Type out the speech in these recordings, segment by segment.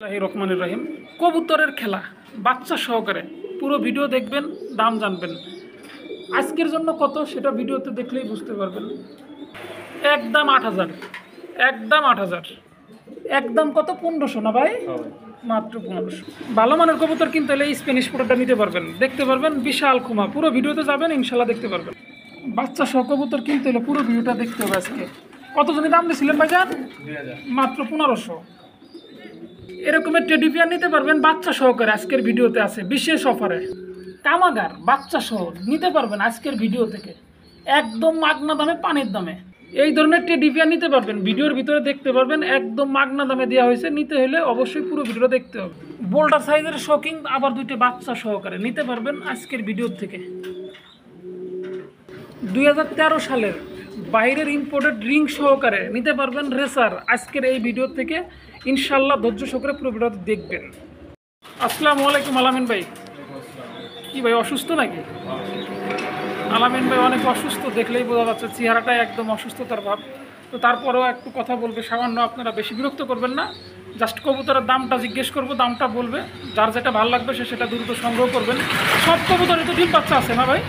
রহমানির রহিম। কবুতরের খেলা বাচ্চা সহকারে পুরো ভিডিও দেখবেন, দাম জানবেন। আজকের জন্য কত সেটা ভিডিওতে দেখলেই বুঝতে পারবেন। একদম ৮,০০০, একদম ৮,০০০, একদম কত ১৫০০ না ভাই? মাত্র ১৫০০। ভালো মানের কবুতর কিনতে হলে স্প্যানিশ পোটাটা নিতে পারবেন, দেখতে পারবেন বিশাল খুমা। পুরো ভিডিওতে যাবেন, ইনশাল্লাহ দেখতে পারবেন। বাচ্চা সহ কবুতর কিনতে হলে পুরো ভিডিওটা দেখতে হবে। আজকে কত জনের দাম দিয়েছিলেন ভাইজান? মাত্র ১৫০০। এরকমের টেডি বিয়ার নিতে পারবেন বাচ্চা সহকারে। আজকের ভিডিওতে আছে বিশেষ অফারে কামাগার বাচ্চা সহ নিতে পারবেন আজকের ভিডিও থেকে একদম মাগনা দামে, পানির দামে। এই ধরনের টেডি বিয়ার নিতে পারবেন, ভিডিওর ভিতরে দেখতে পারবেন একদম মাগনা দামে দেওয়া হয়েছে। নিতে হলে অবশ্যই পুরো ভিডিও দেখতে হবে। বোল্ডার সাইজের শোকিং আবার 2টা বাচ্চা সহকারে নিতে পারবেন আজকের ভিডিও থেকে। 2013 সালের বাইরের ইম্পোর্টেড রিং সহকারে নিতে পারবেন রেসার আজকের এই ভিডিও থেকে। ইনশাল্লাহ ধৈর্য সহকারে পুরো ভিডিওতে দেখবেন। আসসালামু আলাইকুম আলামিন ভাই। কি ভাই অসুস্থ নাকি? আলামিন ভাই অনেক অসুস্থ, দেখলেই বোঝা যাচ্ছে চেহারাটাই একদম অসুস্থতার ভাব। তো তারপরেও একটু কথা বলবে সামান্য, আপনারা বেশি বিরক্ত করবেন না। জাস্ট কবুতরের দামটা জিজ্ঞেস করবো, দামটা বলবে, যার যেটা ভালো লাগবে সে সেটা দ্রুত সংগ্রহ করবেন। সব কবুতরে তো ডিম বাচ্চা আছে না ভাই?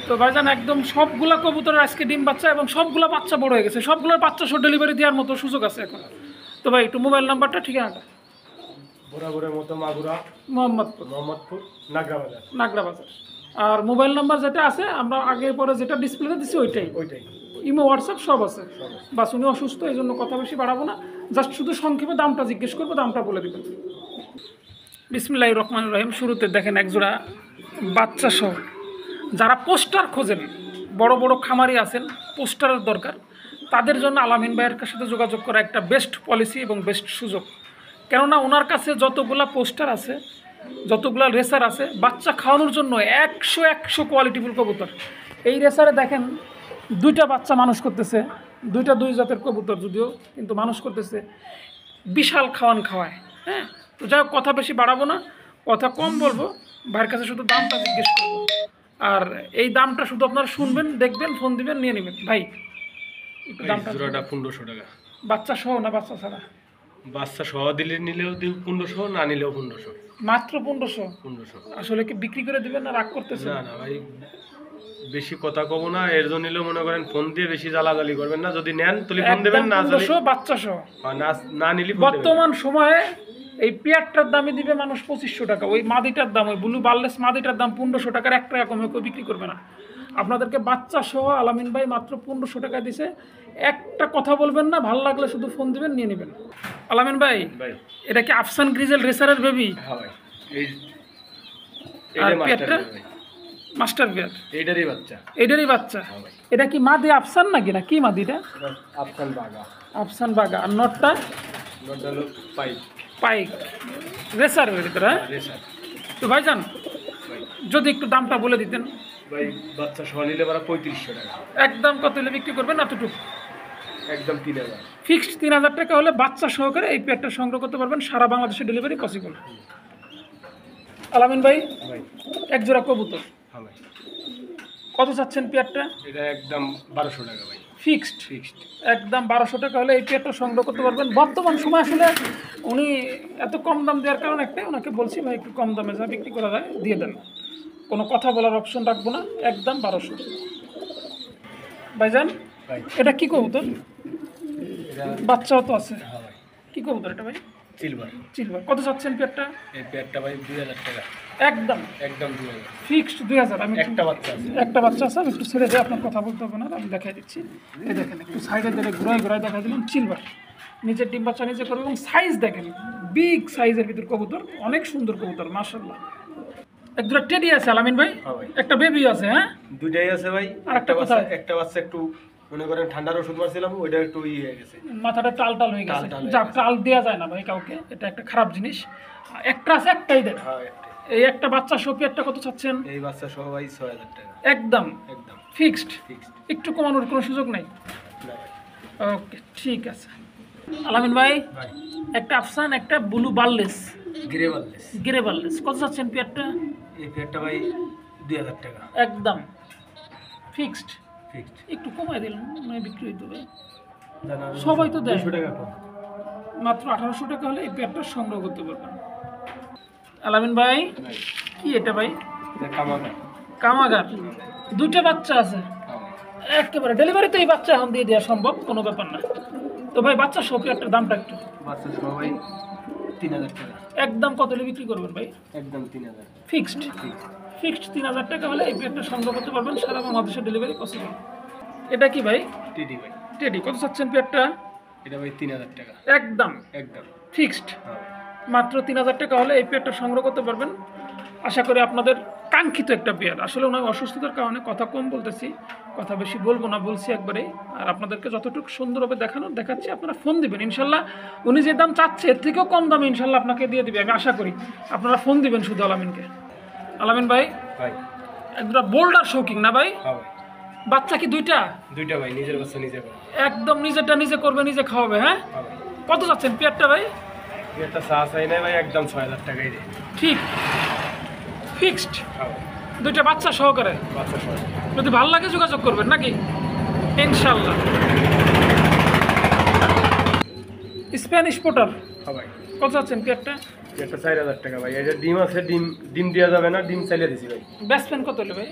তো ভাইজান একদম সবগুলা কবুতরের আজকে ডিম বাচ্চা, এবং সবগুলা বাচ্চা বড় হয়ে গেছে। সবগুলোর বাচ্চা সহ ডেলিভারি দেওয়ার মতো সুযোগ আছে এখন। তো ভাই একটু মোবাইল নাম্বারটা, ঠিকানাটা। বরাবরের মতো মাগুরা, মোহাম্মদপুর, নাগরা বাজার। আর মোবাইল নাম্বার যেটা আছে আমরা আগে পরে যেটা ডিসপ্লেতে দিচ্ছি ওইটাই। ইমো, হোয়াটসঅ্যাপ সব আছে। বাস উনি অসুস্থ, এই জন্য কথা বেশি বাড়াবো না। জাস্ট শুধু সংক্ষেপে দামটা জিজ্ঞেস করবো, দামটা বলে দেবেন। বিসমিল্লাহির রহমানির রহিম। শুরুতে দেখেন একজোড়া বাচ্চা সহ, যারা পোস্টার খোঁজেন, বড় বড় খামারি আছেন, পোস্টারের দরকার, তাদের জন্য আলামিন ভাইয়ের সাথে যোগাযোগ করা একটা বেস্ট পলিসি এবং বেস্ট সুযোগ। কেননা ওনার কাছে যতগুলা পোস্টার আছে, যতগুলা রেসার আছে, বাচ্চা খাওয়ানোর জন্য 100 কোয়ালিটিফুল কবুতর। এই রেসারে দেখেন 2টা বাচ্চা মানুষ করতেছে, 2 জাতের কবুতর যদিও, কিন্তু মানুষ করতেছে, বিশাল খাওয়ায়। হ্যাঁ, তো যাই হোক কথা বেশি বাড়াবো না, কথা কম বলবো। ভাইয়ের কাছে শুধু দামটা জিজ্ঞেস করবো, আর এই দামটা শুধু আপনারা শুনবেন, দেখবেন, ফোন দিবেন, নিয়ে নেবেন। ভাই একটু দামটা। 1500 টাকা। বাচ্চা সহ না বাচ্চা ছাড়া? বাচ্চা সহ দিলে নিলেও 1500, না নিলেও 1500। মাত্র 1500। আসলে কি বিক্রি করে দিবেন না রাগ করতেছেন? না না ভাই, বেশি কথা কব না। এর জন্য নিলেও মনে করেন ফোন দিয়ে বেশি জ্বালাজালি করবেন না। যদি নেন তাহলে ফোন দেবেন, না 1500 বাচ্চা সহ। না নিলে বর্তমান সময়ে এই পেয়ারটার দামে দিবে মানুষ 2500 টাকা। ওই মাদিটার দাম, ওই ব্লু বার্লেস মাদিটার দাম 1500 টাকার, 1 টাকা কমে কেউ বিক্রি করবে না। আপনাদেরকে বাচ্চা সহ আলামিন ভাই মাত্র 1500 টাকা দিছে। একটা কথা বলবেন না, ভালো লাগলে শুধু ফোন দিবেন, নিয়ে নেবেন। আলামিন ভাই, এটা কি আফসান গ্রিজেল রেসারের বেবি? হ্যাঁ ভাই, আর পেয়ারটা মাস্টার পেয়ার, এটারই বাচ্চা। এটা কি মাদি আফসান নাকি, না কি মাদিটা? আফসান বাগা। আর নটটা পাইক রেসারের ভিতরে। তো ভাইজান যদি একটু দামটা বলে দিতেন। ভাই বাচ্চা সহ নিলে 3500 টাকা। একদম কত হলে বিক্রি করবেন? এতটুকু একদম 3000। ফিক্সড 3000 টাকা হলে বাচ্চা সহকারে এই পেয়ারটা সংগ্রহ করতে পারবেন। সারা বাংলাদেশে ডেলিভারি পসিবল। আলামিন ভাই, এক জোড়া কবুতর। হ্যাঁ ভাই। কত চাচ্ছেন পেয়ারটা? এটা একদম 1200 টাকা ভাই। ফিক্সড একদম 1200 টাকা হলে এই পেয়ারটা সংগ্রহ করতে পারবেন। বর্তমান সময় আসলে উনি এত কম দাম দেওয়ার কারণ একটাই, ওনাকে বলছি ভাই একটু কম দামে যা বিক্রি করা যায় দিয়ে দেন, কোনো কথা বলার অপশন রাখবো না। একদম 1200। ভাইজান এটা কি কবুতর? বাচ্চাও তো আছে। কি কবুতর এটা ভাই? সিলভার। কত চাচ্ছেন পেয়ারটা? এই পেয়ারটা ভাই 2000 টাকা। একদম 2000 ফিক্সড 2000। আমি একটা বাচ্চা আছে, আমি একটু ছেড়ে দিয়ে আপনার কথা বলতে হবে না, আমি দেখাই দিচ্ছি। এই দেখেন একটু সাইডে ধরে ঘুরাই দেখাই দিলাম। সিলভার, নিজের ডিম বাচ্চা নিজে করবে, এবং সাইজ দেখেন বিগ সাইজের ভিতর কবুতর, অনেক সুন্দর কবুতর মাশাআল্লাহ। এক দুটো টেডি আছে আলামিন ভাই, একটা বেবি আছে। হ্যাঁ, দুইটাই আছে ভাই। আর একটা বাচ্চা একটু মনে করেন ঠান্ডার ওষুধ মারছিলাম, ওইটা একটু হয়ে গেছে, মাথাটা টাল হয়ে গেছে। যা টাল দেওয়া যায় না ভাই কাউকে, এটা একটা খারাপ জিনিস। একটা আছে, একটাই দেন। এই একটা বাচ্চা সহ পেয়ারটা কত চাচ্ছেন? এই বাচ্চা সহ ভাই 6000 টাকা। একদম ফিক্সড। একটু কমানোর কোনো সুযোগ নাই? ওকে, ঠিক আছে। আলামিন ভাই, একটা আফসান, একটা ব্লু বার্লেস, গ্রে বার্লেস, কত চাচ্ছেন পেয়ারটা? এই পেয়ারটা ভাই 2000 টাকা। একদম ফিক্সড। একটু কমাই দিলাম, মানে বিক্রি হইতে হবে। সবাই তো দেয়। মাত্র 1800 টাকা হলে এই পেয়ারটা সংগ্রহ করতে পারবেন। আলামিন ভাই, কি এটা ভাই? কামাগার, দুইটা বাচ্চা আছে একেবারে। ডেলিভারি তো এই বাচ্চা এখন দিয়ে দেওয়া সম্ভব, কোনো ব্যাপার না। তো ভাই বাচ্চা সহ পেয়ারটার দামটা একটু। বাচ্চা সহ ভাই 3000 টাকা। একদম কত হলে বিক্রি করবেন ভাই? একদম 3000 ফিক্সড। ফিক্সড 3000 টাকা হলে এই পেয়ারটা সংগ্রহ করতে পারবেন, সারা বাংলাদেশে ডেলিভারি পসিবল। এটা কি ভাই? টিডি ভাই। টেডি, কত চাচ্ছেন পেয়ারটা? এটা ভাই 3000 টাকা। একদম একদম ফিক্সড। মাত্র 3000 টাকা হলে এই পেয়ারটা সংগ্রহ করতে পারবেন। আশা করি আপনাদের কাঙ্ক্ষিত একটা পেয়ার। আসলে ওনার অসুস্থতার কারণে কথা কম বলতেছি, কথা বেশি বলবো না, বলছি একবারে। আর আপনাদেরকে যতটুকু সুন্দরভাবে দেখাচ্ছি, আপনারা ফোন দিবেন ইনশাল্লাহ। উনি যে দাম চাচ্ছে এর থেকেও কম দামে ইনশাল্লাহ আপনাকে দিয়ে দিবে, আমি আশা করি। আপনারা ফোন দিবেন শুধু আলামিনকে। আলামিন ভাই, ভাই একদম বোল্ডার শৌকিং না ভাই? হ্যাঁ ভাই। বাচ্চা কি দুইটা? দুইটা ভাই, নিজের বাচ্চা নিজে করে। একদম নিজেরটা নিজে করবে, নিজে খাওয়াবে। হ্যাঁ, কত চাচ্ছেন পেয়ারটা ভাই? এটা চা চাই নাই ভাই, একদম 6000 টাকাই দে। ঠিক, ফিক্সড। দুইটা বাচ্চা সহকারে। বাচ্চা সহ। যদি ভালো লাগে যোগাযোগ করবেন নাকি, ইনশাল্লাহ। স্প্যানিশ পোটার, হ্যাঁ ভাই। কত চাচ্ছেন পেয়ারটা? এটা 4000 টাকা ভাই। এটা ডিম আছে, ডিম দেওয়া যাবে না, ডিম চালিয়ে দিছি ভাই। ব্যাটসম্যান কত হলে ভাই?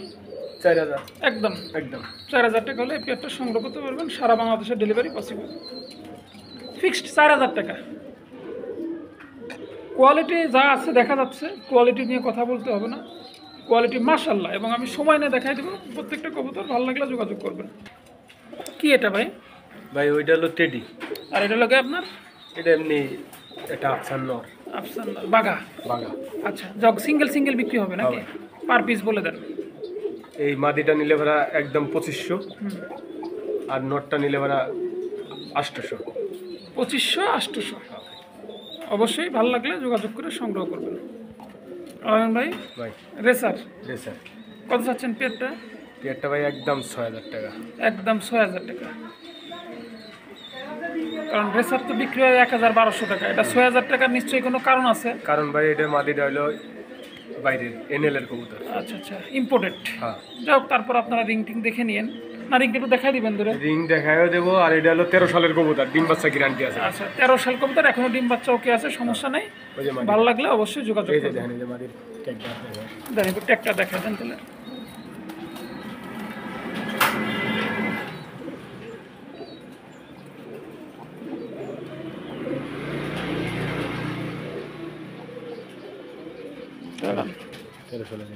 4000। একদম একদম 4000 টাকা হলে এই পেয়ারটা সংগ্রহ করতে পারবেন, সারা বাংলাদেশে ডেলিভারি পসিবল। ফিক্সড 4000 টাকা। কোয়ালিটি যা আছে দেখা যাচ্ছে, কোয়ালিটি নিয়ে কথা বলতে হবে না। কোয়ালিটি মাশাআল্লাহ, এবং আমি সময় নিয়ে দেখাই দেবো প্রত্যেকটা কবুতর। ভালো লাগলে যোগাযোগ করবেন। কি এটা ভাই? ভাই ওইটা হলো টেডি। আর এটা লাগে আপনার? এটা এমনি, এটা আফসান নর। আফসান বাগা। বাগা। আচ্ছা, জগ সিঙ্গেল বিক্রি হবে নাকি? পার পিস বলে দেন। এই মাদিটা নিলে ভাড়া একদম 2500, আর নটটা নিলে ভাড়া 800। 2500 800। অবশ্যই ভালো লাগলে যোগাযোগ করে সংগ্রহ করবেন। আলামিন ভাই, ভাই রেসার, রেসার কত চাচ্ছেন পেয়ারটা? পেয়ারটা ভাই একদম 6000 টাকা। একদম 6000 টাকা। কারণ রেসার তো বিক্রি হয় 1000-1200 টাকা, এটা 6000 টাকার নিশ্চয়ই কোনো কারণ আছে। কারণ ভাই এটা মাদিটা হলো বাইরের এনএল-এর কবুতর। আচ্ছা আচ্ছা, ইম্পোর্টেড। হ্যাঁ। যাই হোক, তারপর আপনারা রিং দেখে নিয়েন। না, রিংটা একটু দেখাই দিবেন ধরে। রিং দেখায়ও দেবো। আর এটা হলো 13 সালের কবুতর, ডিম বাচ্চা গ্যারান্টি আছে। আচ্ছা, 13 সাল কবুতর, এখনো ডিম বাচ্চা ওকে আছে, সমস্যা নেই। ওই যে মাদি। ভালো লাগলে অবশ্যই যোগাযোগ এই যে করবেন। দেখেন, এই যে মাদির ট্যাগটা আছে। দেখেন একটু ট্যাগটা দেখা দেন তাহলে। দাঁড়ান। 13 সালের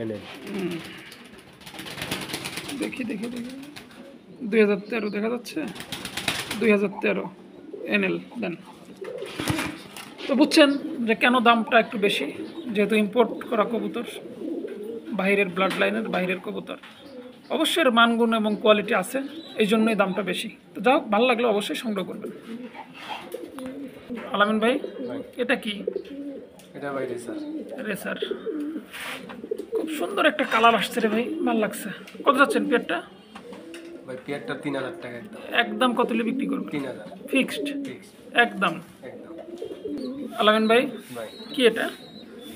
এনএল। দেখি 2013 দেখা যাচ্ছে। 2013 এনএল দেন। তো বুঝছেন যে কেন দামটা একটু বেশি, যেহেতু ইম্পোর্ট করা কবুতর, বাইরের ব্লাড লাইনের বাইরের কবুতর, অবশ্যই এর মানগুণ এবং কোয়ালিটি আছে, এই জন্যই দামটা বেশি। তো যাই হোক, ভালো লাগলে অবশ্যই সংগ্রহ করবেন। আলামিন ভাই, এটা কি? এটা ভাই রেসার। রেসার, খুব সুন্দর একটা কালার আসছে রে ভাই, ভালো লাগছে। কত যাচ্ছেন পেয়ারটা? ভাই পেয়ারটা 3000 টাকা। একদম একদম কত হলে বিক্রি করবেন? 3000 ফিক্সড। ফিক্স। একদম। একদম আলামিন ভাই, ভাই। কি এটা?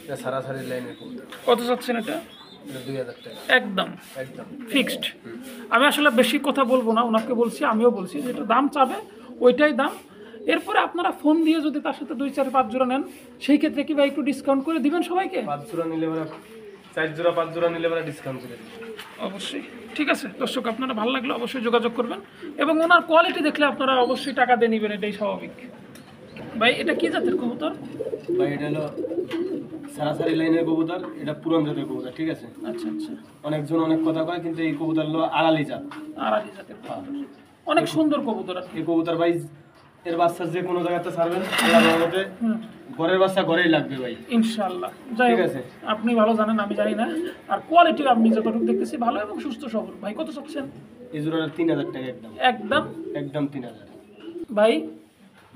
এটা সারাসারি লাইনের কবুতর। কত চাচ্ছেন এটা? এটা 2000 টাকা। একদম একদম ফিক্সড। আমি আসলে বেশি কথা বলবো না, ওনাকে বলছি, আমিও বলছি, যেটা দাম চাবে ওইটাই দাম। এরপরে আপনারা ফোন দিয়ে যদি তার সাথে 2-4-5 জোড়া নেন, সেই ক্ষেত্রে কি ভাই একটু ডিসকাউন্ট করে দিবেন সবাইকে? 5 জোড়া নিলে ভাড়া, 4 জোড়া 5 জোড়া নিলে ভাড়া ডিসকাউন্ট করে দিই। অবশ্যই। ঠিক আছে দর্শক, আপনারা ভালো লাগলে অবশ্যই যোগাযোগ করবেন, এবং ওনার কোয়ালিটি দেখলে আপনারা অবশ্যই টাকা দিয়ে নেবেন, এটাই স্বাভাবিক। ভাই এটা কি জাতের কবুতর? ভাই এটা হলো সারাসারি লাইনের কবুতর। এটা পুরান জাতের কবুতর, ঠিক আছে? আচ্ছা আচ্ছা, অনেকজন অনেক কথা কয়, কিন্তু এই কবুতর হলো আড়ালি জাত। আড়ালি জাতের কবুতর, অনেক সুন্দর কবুতর আর কি। এই কবুতর ভাই এর বাচ্চা যে কোনো জায়গাতে ছাড়বেন, আল্লাহর রহমতে ঘরের বাচ্চা ঘরেই লাগবে ভাই, ইনশাআল্লাহ। যাই ঠিক হোক, আছে। আপনি ভালো জানেন, আমি জানি না। আর কোয়ালিটি আমি যতটুকু দেখতেছি ভালো এবং সুস্থ সবল। ভাই কত চাচ্ছেন? এই জোড়াটা 3000 টাকা। একদম একদম একদম 3000 ভাই।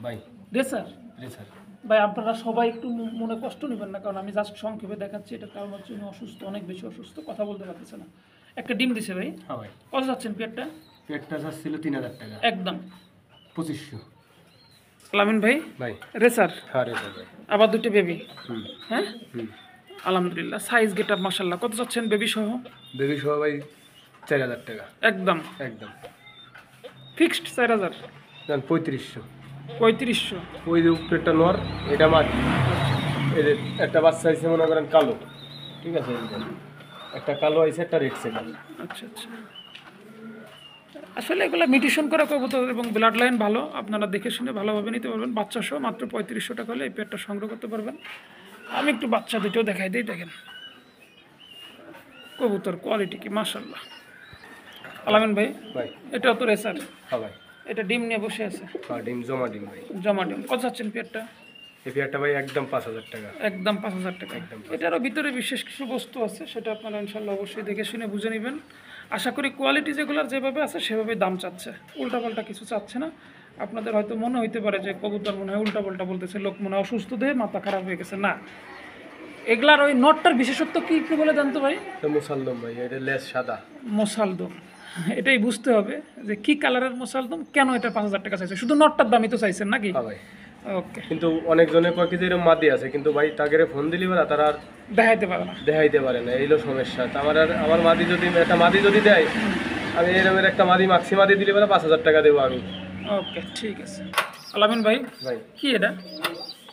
ভাই রেসার, রেসার। ভাই আপনারা সবাই একটু মনে কষ্ট নেবেন না, কারণ আমি জাস্ট সংক্ষেপে দেখাচ্ছি। এটা কারণ হচ্ছে উনি অসুস্থ, অনেক বেশি অসুস্থ, কথা বলতে পারতেছে না। একটা ডিম দিছে ভাই। হ্যাঁ ভাই। কত চাচ্ছেন পেয়ারটা? পেটটা ছিল 3000 টাকা। একদম 2500। আলামিন ভাই, ভাই রেসার, হ্যাঁ রেসার ভাই। আবার দুটো বেবি। হুম হ্যাঁ, হুম। আলহামদুলিল্লাহ, সাইজ গেট আপ মাশাআল্লাহ। কত চাচ্ছেন বেবি সহ? বেবি সহ ভাই 4000 টাকা। একদম একদম ফিক্সড 4000। দেন 3500। 3500। ওই যে উপরেরটা নর, এটা মাদি। এই যে একটা বাচ্চা হয়েছে মনে করেন কালো, ঠিক আছে, এই যে একটা কালো হয়েছে, একটা রেড সেটার। আচ্ছা আচ্ছা, আসলে এগুলো মিউটেশন করা কবুতর এবং ব্লাড লাইন ভালো, আপনারা দেখে শুনে ভালোভাবে নিতে পারবেন। বাচ্চা সহ মাত্র 3500 টাকা হলে এই পেয়ারটা সংগ্রহ করতে পারবেন। আমি একটু বাচ্চা দুটোও দেখাই দিই, দেখেন কবুতর কোয়ালিটি কি মাশাআল্লাহ। আলামিন ভাই, ভাই এটাও তো রেসার, হ্যাঁ ভাই, এটা ডিম নিয়ে বসে আছে, হ্যাঁ ডিম জমা ডিম ভাই। জমা ডিম। কত চাচ্ছেন পেয়ারটা? এই পেয়ারটা ভাই একদম 5000 টাকা। একদম 5000 টাকা। একদম। এটারও ভিতরে বিশেষ কিছু বস্তু আছে, সেটা আপনারা ইনশাল্লাহ অবশ্যই দেখে শুনে বুঝে নেবেন। আশা করি কোয়ালিটি যেগুলোর যেভাবে আছে সেভাবে দাম চাচ্ছে, উল্টাপাল্টা কিছু চাচ্ছে না। আপনাদের হয়তো মনে হইতে পারে যে কবুতর মনে হয় উল্টাপাল্টা বলতেছে, লোক মনে হয় অসুস্থ দেহে মাথা খারাপ হয়ে গেছে, না। এগুলার ওই নটটার বিশেষত্ব কি একটু বলে জানতো ভাই? এটা মুসালদম ভাই, এটা লেস সাদা। মোসালদম, এটাই বুঝতে হবে যে কি কালারের মোসালদম, কেন এটা 5000 টাকা চাইছে। শুধু নটটার দামই তো চাইছেন নাকি? হ্যাঁ ভাই। ওকে, কিন্তু অনেকজনে কয় কি যে এরকম মাদি আছে, কিন্তু ভাই তাকে ফোন দিলি না, তারা আর দেখাইতে পারে না। দেখাইতে পারে না, এইলো সমস্যা। তা আমার মাদি যদি একটা মাদি যদি দেয়, আমি এরকমের একটা মাদি মাক্সি মাদি দিলে বলে 5000 টাকা দেবো আমি। ওকে ঠিক আছে। আলামিন ভাই, ভাই কি এটা?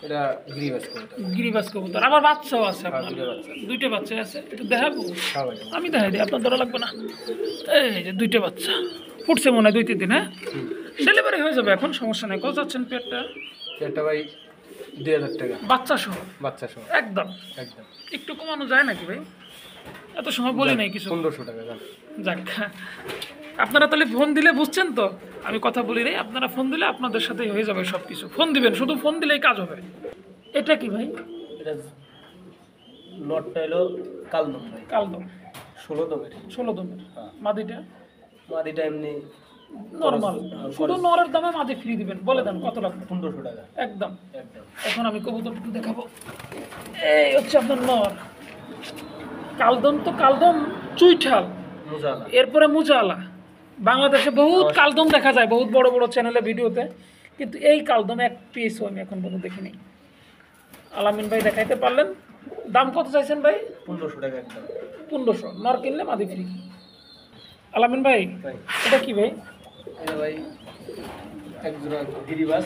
এটা গিরিবাস কবুতর। গিরিবাজ কবুতর, আবার বাচ্চাও আছে আপনার? দুটো বাচ্চা। দুইটা বাচ্চা আছে, একটু দেখাবো? হ্যাঁ ভাই। আমি দেখাই দিই, আপনার ধরা লাগবে না। এই যে দুইটা বাচ্চা ফুটছে মনে হয় 2-3 দিন, হ্যাঁ ডেলিভারি হয়ে যাবে এখন, সমস্যা নেই। কত যাচ্ছেন পেটটা? এটা ভাই 2000 টাকা বাচ্চা সহ? বাচ্চা সহ একদম। একদম। একটু কমানো যায় নাকি ভাই? এত সময় বলি নাই কিছু। 1500 টাকা দাম। যাক, আপনারা তাহলে ফোন দিলে বুঝছেন তো, আমি কথা বলি নাই। আপনারা ফোন দিলে আপনাদের সাথেই হয়ে যাবে সব কিছু। ফোন দিবেন, শুধু ফোন দিলেই কাজ হবে। এটা কি ভাই? এটা নটটা হলো কালদম ভাই, কালদম। 16 দমের। 16 দমের। হ্যাঁ। মাদিটা মাদিটা এমনি নরমাল, শুধু নরের দামে মাদি ফ্রি দিবেন, বলে দেন কত লাগবে? 1500 টাকা একদম। একদম। এখন আমি কবুতর একটু দেখাবো। এই হচ্ছে আপনার নর। কালদম তো কালদম চুইঠাল, মুজালা। এরপরে মুজালা। বাংলাদেশে বহুত কালদম দেখা যায়, বহুত বড় বড় চ্যানেলে ভিডিওতে, কিন্তু এই কালদম এক পিসও আমি এখন পর্যন্ত দেখিনি। আলামিন ভাই দেখাইতে পারলেন। দাম কত চাইছেন ভাই? 1500 টাকা একদম। 1500। নর কিনলে মাদি ফ্রি। আলামিন ভাই, ভাই এটা কি ভাই? এটা ভাই একজোড়া গিরিবাস,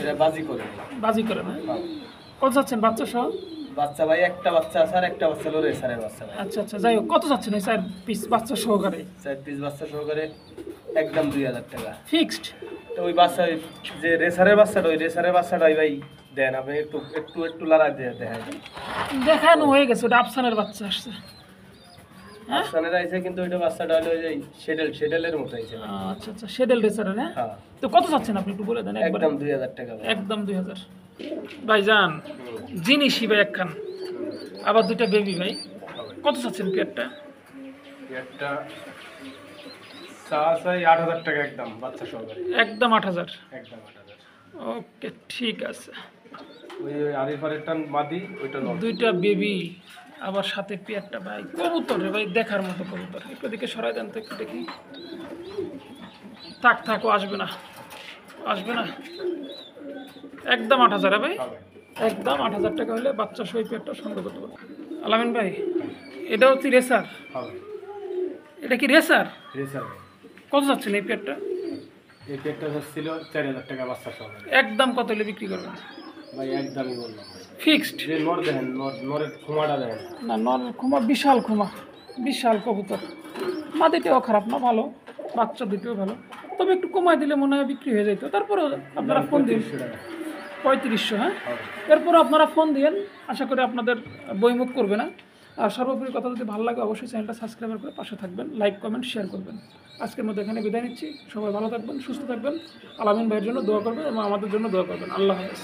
এটা বাজি করে। বাজি করে না? হ্যাঁ। কত চাচ্ছেন বাচ্চা সহ? বাচ্চা ভাই একটা বাচ্চা আছে, আর একটা বাচ্চা হলো রেসারের বাচ্চা ভাই। আচ্ছা আচ্ছা, যাই হোক, কত চাচ্ছেন এই 4 পিস বাচ্চা সহকারে? 4 পিস বাচ্চা সহকারে একদম 2000 টাকা ফিক্সড? তো ওই বাচ্চা, যে রেসারের বাচ্চাটা, ওই রেসারের বাচ্চাটাই ভাই দেন আপনি একটু একটু একটু লড়াই দিয়ে দেখাই দেন। দেখানো হয়ে গেছে, ওটা আফসানের বাচ্চা আসছে। আফসানের আইছে, কিন্তু ওইটা বাচ্চাটা হলো ওই যে শেডেলের মতো আইছে ভাই। আচ্ছা আচ্ছা, শেডেল রেসারের, হ্যাঁ। হ্যাঁ তো কত চাচ্ছেন আপনি একটু বলে দেন একবার। একদম 2000 টাকা ভাই। একদম 2000। ভাইজান জিনিসই ভাই একখান, আবার দুইটা বেবি ভাই। কত চাচ্ছেন পেয়ারটা? একটা চাই 8000 টাকা একদম বাচ্চা সহকারে। একদম 8000। একদম 8000। ওকে ঠিক আছে। ওই আরিফারের টান মাদি, ওইটা নর। দুইটা বেবি আবার সাথে পেয়ারটা ভাই, কবুতর রে ভাই, দেখার মতো কবুতর। একটু দিকে সরাই দেন তো, একটু দেখি। থাক থাক, ও আসবে না, আসবে না। একদম 8000 ভাই, হ্যাঁ ভাই। একদম 8000 টাকা হলে বাচ্চা সই পেয়ারটা সংগ্রহ করতে পারবেন। আলামিন ভাই, এটা হচ্ছে রেসার? হ্যাঁ ভাই। এটা কি রেসার? রেসার ভাই। কত যাচ্ছেন এই পেয়ারটা? এই পেটটা ছিল 4000 টাকা বাচ্চা সহকারে। একদম কত হলে বিক্রি করবেন? ভাই একদমই বললাম ভাই। ফিক্সড? যে নর দেখেন, নরের খুমাটা দেখেন। না, নর খুমা বিশাল খুমা, বিশাল কবুতর। মাদিটাও খারাপ না, ভালো। বাচ্চা দুটোও ভালো, তবে একটু কমাই দিলে মনে হয় বিক্রি হয়ে যেত। তারপরে আপনারা ফোন দিন। 3500 টাকা। 3500, হ্যাঁ। হ্যাঁ। এরপরে আপনারা ফোন দিন, আশা করি আপনাদের বইমুখ করবে না। আর সর্বোপরি কথা, যদি ভালো লাগে অবশ্যই চ্যানেলটা সাবস্ক্রাইব করে পাশে থাকবেন, লাইক কমেন্ট শেয়ার করবেন। আজকের মধ্যে এখানে বিদায় নিচ্ছি। সবাই ভালো থাকবেন, সুস্থ থাকবেন। আলামিন ভাইয়ের জন্য দোয়া করবেন এবং আমাদের জন্য দোয়া করবেন। আল্লাহ হাফেজ।